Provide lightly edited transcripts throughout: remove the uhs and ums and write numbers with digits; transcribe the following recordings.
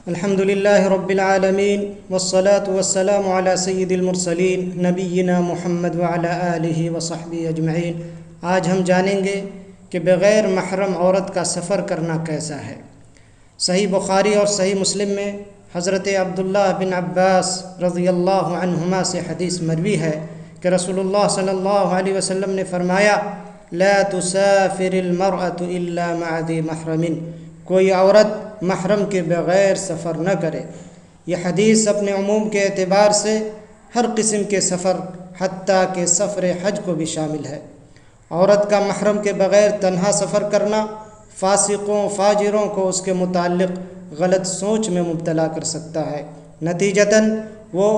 الحمد للہ رب العالمین والصلاة والسلام علی سید المرسلین نبینا محمد وعلی آلہ وصحبہ اجمعین۔ آج ہم جانیں گے کہ بغیر محرم عورت کا سفر کرنا کیسا ہے۔ صحیح بخاری اور صحیح مسلم میں حضرت عبداللہ بن عباس رضی اللہ عنہما سے حدیث مروی ہے کہ رسول اللہ صلی اللہ علیہ وسلم نے فرمایا: لا تسافر المرأة الا مع ذی محرم، کوئی عورت محرم کے بغیر سفر نہ کرے۔ یہ حدیث اپنے عموم کے اعتبار سے ہر قسم کے سفر حتیٰ کہ سفر حج کو بھی شامل ہے۔ عورت کا محرم کے بغیر تنہا سفر کرنا فاسقوں فاجروں کو اس کے متعلق غلط سوچ میں مبتلا کر سکتا ہے، نتیجتاً وہ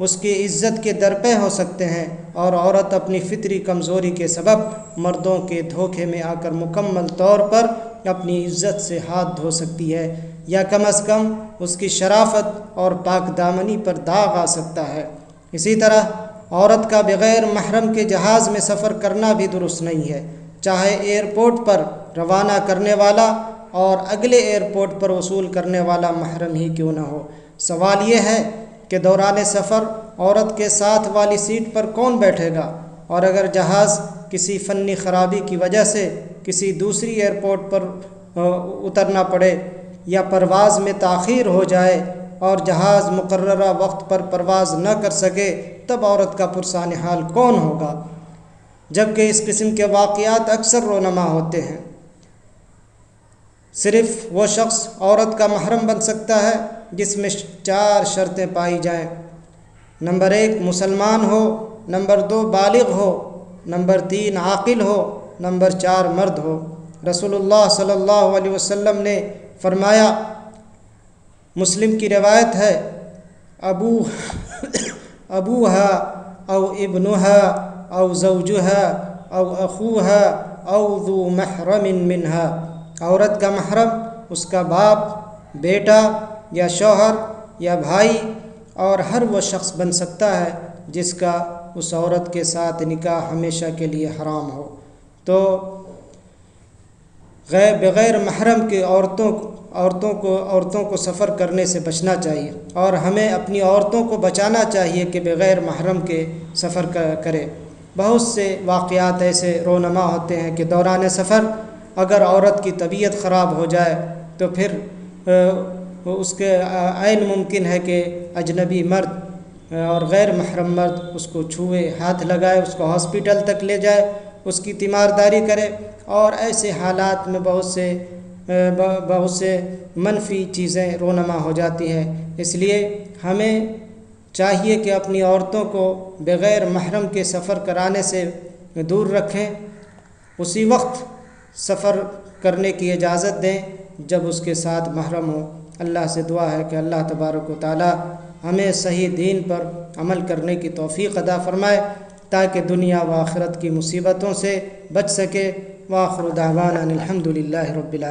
اس کی عزت کے درپے ہو سکتے ہیں، اور عورت اپنی فطری کمزوری کے سبب مردوں کے دھوکے میں آ کر مکمل طور پر اپنی عزت سے ہاتھ دھو سکتی ہے، یا کم از کم اس کی شرافت اور پاک دامنی پر داغ آ سکتا ہے۔ اسی طرح عورت کا بغیر محرم کے جہاز میں سفر کرنا بھی درست نہیں ہے، چاہے ایئرپورٹ پر روانہ کرنے والا اور اگلے ایئرپورٹ پر وصول کرنے والا محرم ہی کیوں نہ ہو۔ سوال یہ ہے کہ دوران سفر عورت کے ساتھ والی سیٹ پر کون بیٹھے گا، اور اگر جہاز کسی فنی خرابی کی وجہ سے کسی دوسری ایئرپورٹ پر اترنا پڑے یا پرواز میں تاخیر ہو جائے اور جہاز مقررہ وقت پر پرواز نہ کر سکے، تب عورت کا پرسان حال کون ہوگا؟ جبکہ اس قسم کے واقعات اکثر رونما ہوتے ہیں۔ صرف وہ شخص عورت کا محرم بن سکتا ہے جس میں 4 شرطیں پائی جائیں۔ نمبر 1 مسلمان ہو، نمبر 2 بالغ ہو، نمبر 3 عاقل ہو، نمبر 4 مرد ہو۔ رسول اللہ صلی اللہ علیہ وسلم نے فرمایا، مسلم کی روایت ہے، ابوہا او ابنہا او زوجہا او اخوہا او ذو محرم منہا، عورت کا محرم اس کا باپ، بیٹا یا شوہر یا بھائی اور ہر وہ شخص بن سکتا ہے جس کا اس عورت کے ساتھ نکاح ہمیشہ کے لیے حرام ہو۔ تو بغیر محرم کے عورتوں کو سفر کرنے سے بچنا چاہیے، اور ہمیں اپنی عورتوں کو بچانا چاہیے کہ بغیر محرم کے سفر کرے۔ بہت سے واقعات ایسے رونما ہوتے ہیں کہ دوران سفر اگر عورت کی طبیعت خراب ہو جائے تو پھر اس کے عین ممکن ہے کہ اجنبی مرد اور غیر محرم مرد اس کو چھوئے، ہاتھ لگائے، اس کو ہاسپٹل تک لے جائے، اس کی تیمارداری کرے، اور ایسے حالات میں بہت سے منفی چیزیں رونما ہو جاتی ہیں۔ اس لیے ہمیں چاہیے کہ اپنی عورتوں کو بغیر محرم کے سفر کرانے سے دور رکھیں، اسی وقت سفر کرنے کی اجازت دیں جب اس کے ساتھ محرم ہو۔ اللہ سے دعا ہے کہ اللہ تبارک و تعالی ہمیں صحیح دین پر عمل کرنے کی توفیق عطا فرمائے تاکہ دنیا و آخرت کی مصیبتوں سے بچ سکے۔ وآخر دعوانا الحمد للہ رب العالمین۔